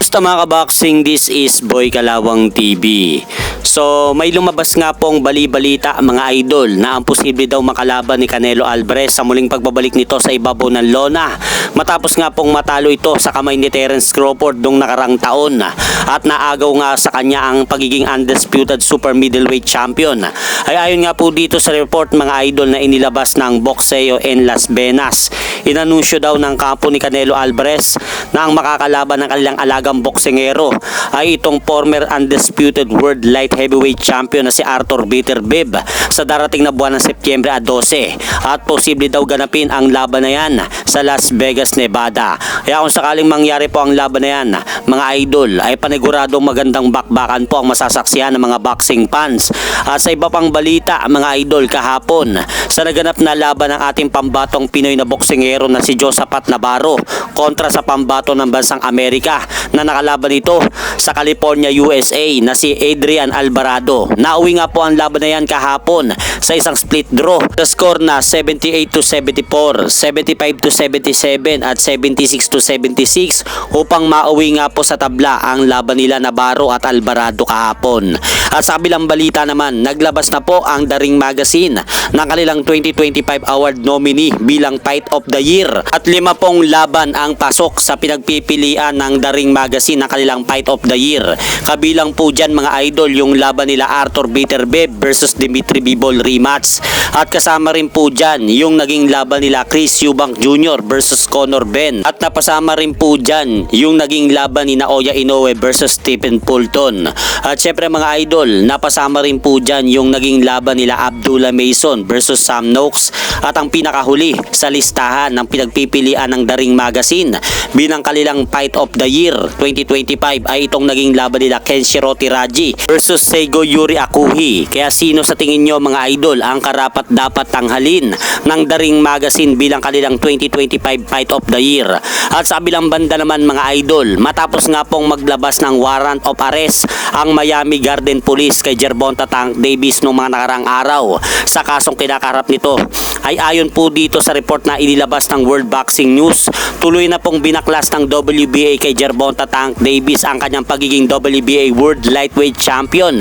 Kamusta mga kaboxing? This is Boy Kalawang TV. So may lumabas nga pong bali-balita mga idol na ang posible daw makalaban ni Canelo Alvarez sa muling pagbabalik nito sa ibabaw ng lona. Matapos nga pong matalo ito sa kamay ni Terence Crawford noong nakarang taon at naagaw nga sa kanya ang pagiging undisputed super middleweight champion. Ay ayon nga po dito sa report mga idol na inilabas ng Boxeo in Las Vegas. Inanunsyo daw ng kampo ni Canelo Alvarez na ang makakalaban ng kanilang alagang boksingero ay itong former undisputed world light heavyweight champion na si Arthur Beterbiev sa darating na buwan ng Setyembre 12 at posible daw ganapin ang laban na yan sa Las Vegas, Nevada. Kaya kung sakaling mangyari po ang laban na yan mga idol ay paniguradong magandang bakbakan po ang masasaksihan ng mga boxing fans. At sa iba pang balita mga idol, kahapon sa naganap na laban ng ating pambatong Pinoy na boksingero na si Josaphat Navarro kontra sa pambato ng bansang Amerika na nakalaban ito sa California, USA na si Adrian Alvarado. Nauwi nga po ang laban na yan kahapon sa isang split draw. The score na 78-74, 75-77 at 76-76 upang mauwi nga po sa tabla ang laban nila Navarro at Alvarado kahapon. At sa kabilang balita naman, naglabas na po ang The Ring Magazine ng kanilang 2025 award nominee bilang Fight of the Year at 5 pong laban ang pasok sa pinagpipilian ng The Ring Magazine ng kanilang Fight of the Year. Kabilang po dyan mga idol yung laban nila Arthur Beterbiev versus Dimitri Bivol rematch at kasama rin po dyan yung naging laban nila Chris Eubank Jr. versus Conor Benn at napasama rin po dyan yung naging laban ni Naoya Inoue versus Stephen Fulton. At syempre mga idol, napasama rin po dyan yung naging laban nila Abdullah Mason versus Sam Noakes at ang pinakahuli sa listahan ng pinagpipilian ng The Ring Magazine bilang kanilang Fight of the Year 2025 ay itong naging laban nila Kenshiro Teraji versus Seigo Yuri Akuhi. Kaya sino sa tingin nyo mga idol ang karapat dapat tanghalin ng The Ring Magazine bilang kanilang 2025 Fight of the Year? At sa kabilang banda naman mga idol, matapos nga pong maglabas ng warrant of arrest ang Miami Garden Police kay Gervonta Tank Davis noong mga nakarang araw sa kasong kinakarap nito, ay ayon po dito sa report na inilabas ng World Boxing News, tuloy na pong binaklas ng WBA kay Gervonta Tank Davis ang kanyang pagiging WBA World Lightweight Champion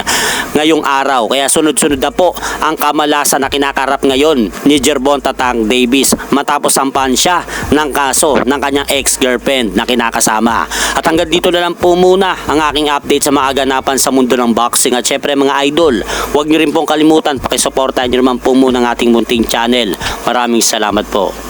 ngayong araw. Kaya sunod-sunod na po ang kamalasan na kinakarap ngayon ni Gervonta Tank Davis matapos sampahan siya ng kaso ng kanyang ex-girlfriend na kinakasama. At hanggang dito na lang po muna ang aking update sa mga ganapan sa mundo ng boxing. At syempre mga idol, huwag niyo rin pong kalimutan pakisuportahan niyo naman po muna ang ating munting channel. Maraming salamat po.